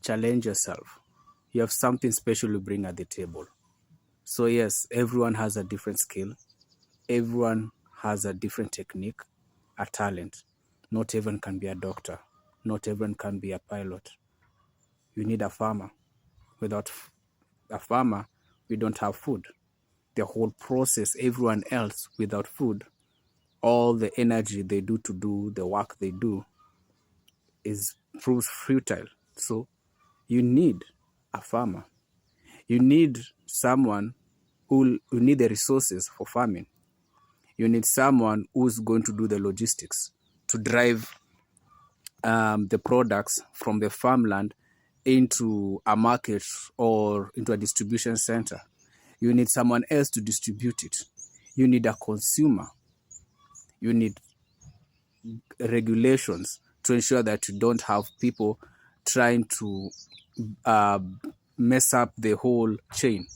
challenge yourself. You have something special to bring at the table. So yes, everyone has a different skill. Everyone has a different technique, a talent. Not everyone can be a doctor. Not everyone can be a pilot. You need a farmer. Without a farmer, we don't have food. The whole process, everyone else without food, all the energy they do the work they do is proves futile. So you need a farmer. You need someone who need the resources for farming. You need someone who's going to do the logistics to drive the products from the farmland into a market or into a distribution center. You need someone else to distribute it. You need a consumer. You need regulations to ensure that you don't have people trying to uh, mess up the whole chain.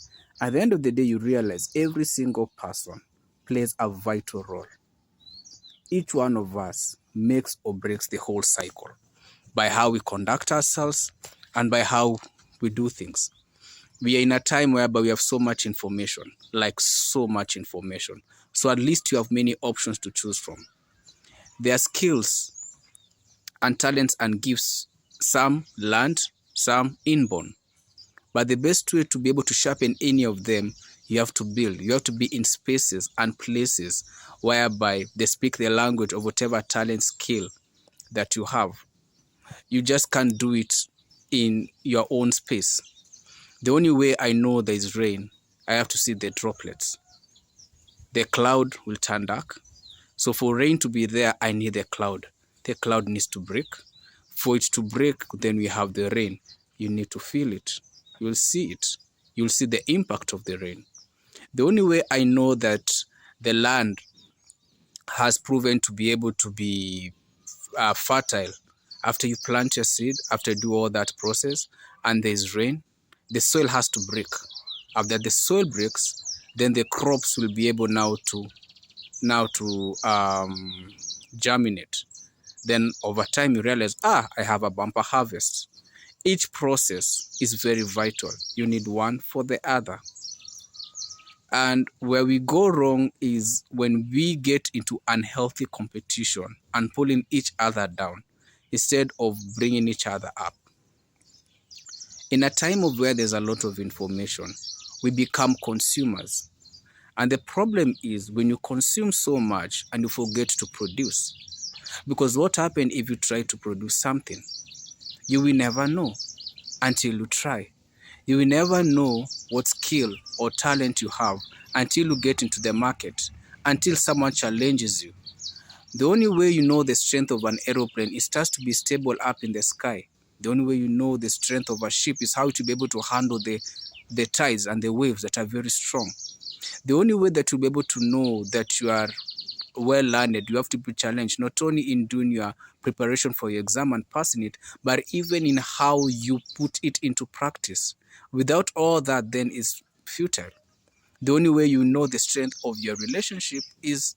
At the end of the day, you realize every single person plays a vital role. Each one of us makes or breaks the whole cycle by how we conduct ourselves and by how we do things. We are in a time whereby we have so much information, like so much information. So at least you have many options to choose from. There are skills and talents and gifts, some learned, some inborn. But the best way to be able to sharpen any of them, you have to build. You have to be in spaces and places whereby they speak the language of whatever talent, skill that you have. You just can't do it in your own space. The only way I know there is rain, I have to see the droplets. The cloud will turn dark. So for rain to be there, I need the cloud. The cloud needs to break. For it to break, then we have the rain. You need to feel it. You'll see it. You'll see the impact of the rain. The only way I know that the land has proven to be able to be fertile after you plant your seed, after you do all that process, and there's rain, the soil has to break. After the soil breaks, then the crops will be able now to germinate. Then over time you realize, I have a bumper harvest. Each process is very vital. You need one for the other. And where we go wrong is when we get into unhealthy competition and pulling each other down instead of bringing each other up. In a time of where there's a lot of information, we become consumers. And the problem is when you consume so much and you forget to produce. Because what happens if you try to produce something? You will never know until you try. You will never know what skill or talent you have until you get into the market, until someone challenges you. The only way you know the strength of an aeroplane, it starts to be stable up in the sky. The only way you know the strength of a ship is how to be able to handle the tides and the waves that are very strong. The only way that you'll be able to know that you are well learned, you have to be challenged, not only in doing your preparation for your exam and passing it, but even in how you put it into practice. Without all that, then it's futile. The only way you know the strength of your relationship is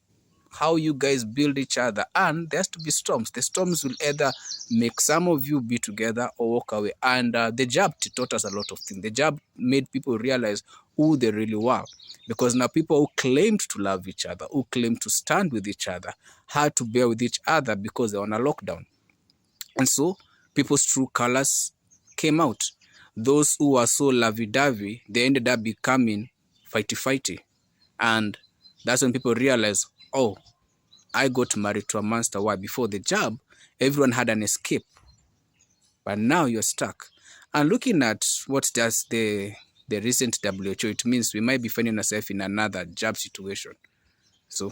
how you guys build each other, and there has to be storms. The storms will either make some of you be together or walk away. And the job taught us a lot of things. The job made people realize who they really were, because now people who claimed to love each other, who claimed to stand with each other, had to bear with each other because they were on a lockdown. And so people's true colors came out. Those who were so lovey-dovey, they ended up becoming fighty-fighty. And that's when people realize, oh, I got married to a monster. Why? Before the job, everyone had an escape. But now you're stuck. And looking at what does the recent WHO, it means we might be finding ourselves in another job situation. So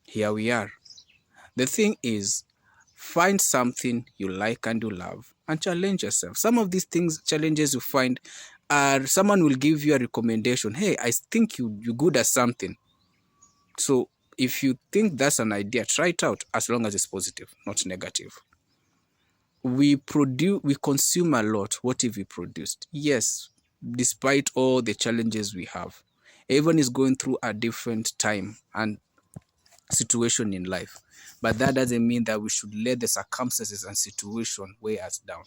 here we are. The thing is, find something you like and you love and challenge yourself. Some of these challenges you find are someone will give you a recommendation. Hey, I think you're good at something. So if you think that's an idea, try it out, as long as it's positive, not negative. We consume a lot. What have we produced? Yes, despite all the challenges we have, everyone is going through a different time and situation in life. But that doesn't mean that we should let the circumstances and situation weigh us down.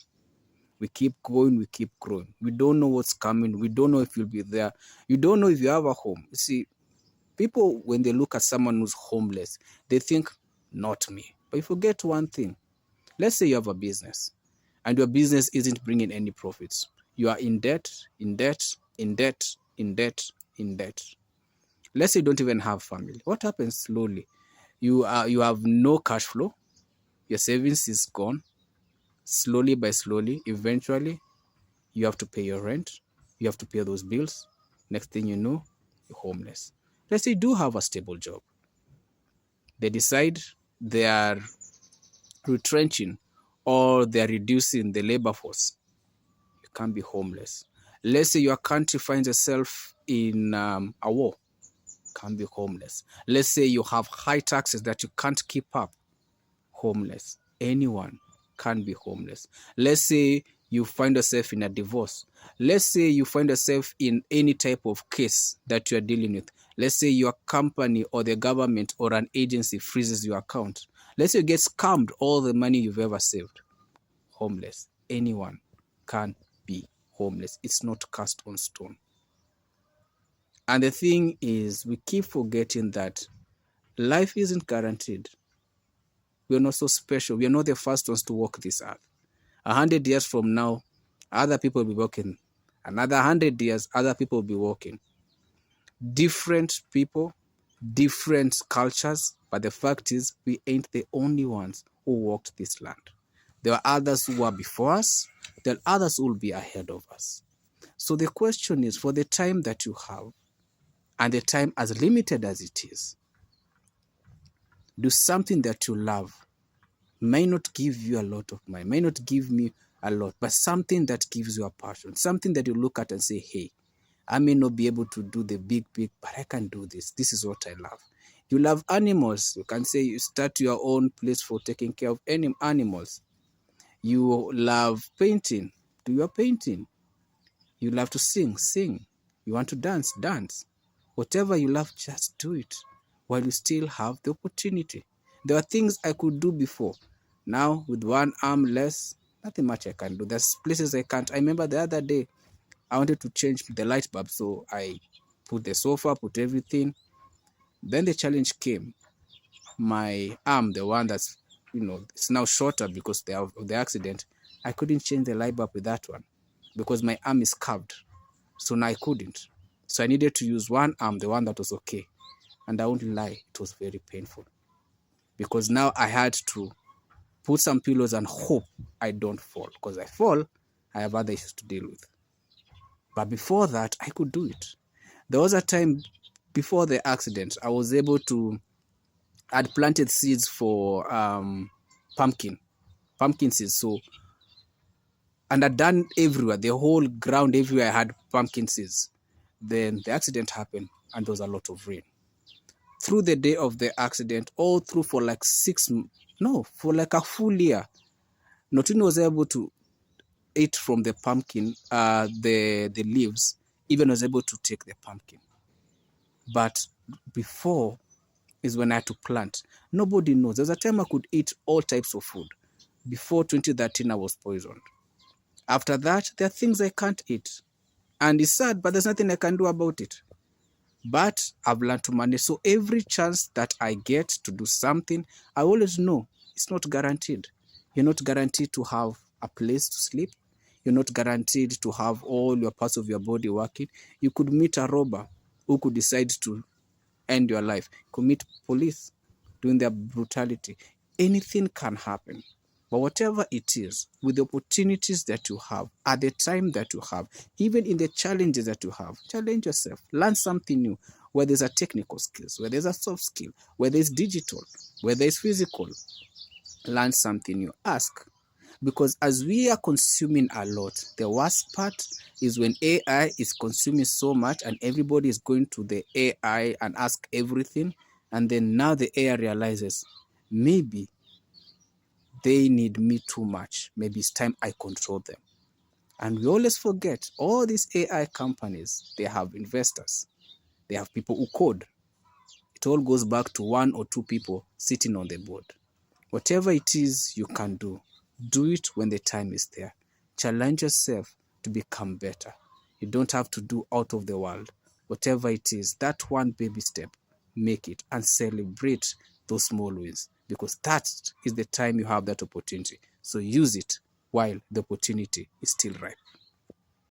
We keep going, we keep growing. We don't know what's coming. We don't know if you'll be there. You don't know if you have a home. You see, people, when they look at someone who's homeless, they think, not me. But you forget one thing. Let's say you have a business and your business isn't bringing any profits. You are in debt, in debt, in debt, in debt, in debt. Let's say you don't even have family. What happens slowly? You have no cash flow. Your savings is gone. Slowly by slowly, eventually, you have to pay your rent. You have to pay those bills. Next thing you know, you're homeless. Let's say you do have a stable job. They decide they are retrenching or they're reducing the labor force. You can't be homeless. Let's say your country finds itself in a war. Can't be homeless. Let's say you have high taxes that you can't keep up. Homeless. Anyone can be homeless. Let's say you find yourself in a divorce. Let's say you find yourself in any type of case that you are dealing with. Let's say your company or the government or an agency freezes your account. Let's say you get scammed all the money you've ever saved. Homeless. Anyone can be homeless. It's not cast on stone. And the thing is, we keep forgetting that life isn't guaranteed. We are not so special. We are not the first ones to walk this earth. 100 years from now, other people will be walking. Another 100 years, other people will be walking. Different people, different cultures, but the fact is, we ain't the only ones who walked this land. There are others who are before us, there are others who will be ahead of us. So the question is, for the time that you have, and the time as limited as it is, do something that you love. May not give you a lot of money, may not give me a lot, but something that gives you a passion, something that you look at and say, hey, I may not be able to do the big, but I can do this. This is what I love. You love animals. You can say you start your own place for taking care of any animals. You love painting. Do your painting. You love to sing. You want to dance. Whatever you love, just do it while you still have the opportunity. There are things I could do before. Now, with one arm less, nothing much I can do. There's places I can't. I remember the other day, I wanted to change the light bulb, so I put the sofa, put everything. Then the challenge came. My arm, the one that's, it's now shorter because of the accident, I couldn't change the light bulb with that one because my arm is curved. So now I couldn't. So I needed to use one arm, the one that was okay. And I won't lie, it was very painful. Because now I had to put some pillows and hope I don't fall. Because I fall, I have other issues to deal with. But before that, I could do it. There was a time before the accident, I was able to, I'd planted seeds for pumpkin seeds. So, and I'd done everywhere, the whole ground everywhere I had pumpkin seeds. Then the accident happened and there was a lot of rain. Through the day of the accident, all through for like for like a full year, not only was able to eat from the pumpkin, the leaves, even was able to take the pumpkin. But before is when I had to plant. Nobody knows. There's a time I could eat all types of food. Before 2013, I was poisoned. After that, there are things I can't eat. And it's sad, but there's nothing I can do about it. But I've learned to manage. So every chance that I get to do something, I always know it's not guaranteed. You're not guaranteed to have a place to sleep. You're not guaranteed to have all your parts of your body working. You could meet a robber who could decide to end your life. You could meet police doing their brutality. Anything can happen. But whatever it is, with the opportunities that you have, at the time that you have, even in the challenges that you have, challenge yourself. Learn something new, whether there's a technical skills, whether there's a soft skill, whether it's digital, whether it's physical. Learn something new. Ask. Because as we are consuming a lot, the worst part is when AI is consuming so much and everybody is going to the AI and ask everything. And then now the AI realizes, maybe they need me too much. Maybe it's time I control them. And we always forget all these AI companies, they have investors. They have people who code. It all goes back to one or two people sitting on the board. Whatever it is you can do it when the time is there. Challenge yourself to become better. You don't have to do out of the world. Whatever it is, that one baby step, make it and celebrate those small wins, because that is the time you have that opportunity. So use it while the opportunity is still ripe.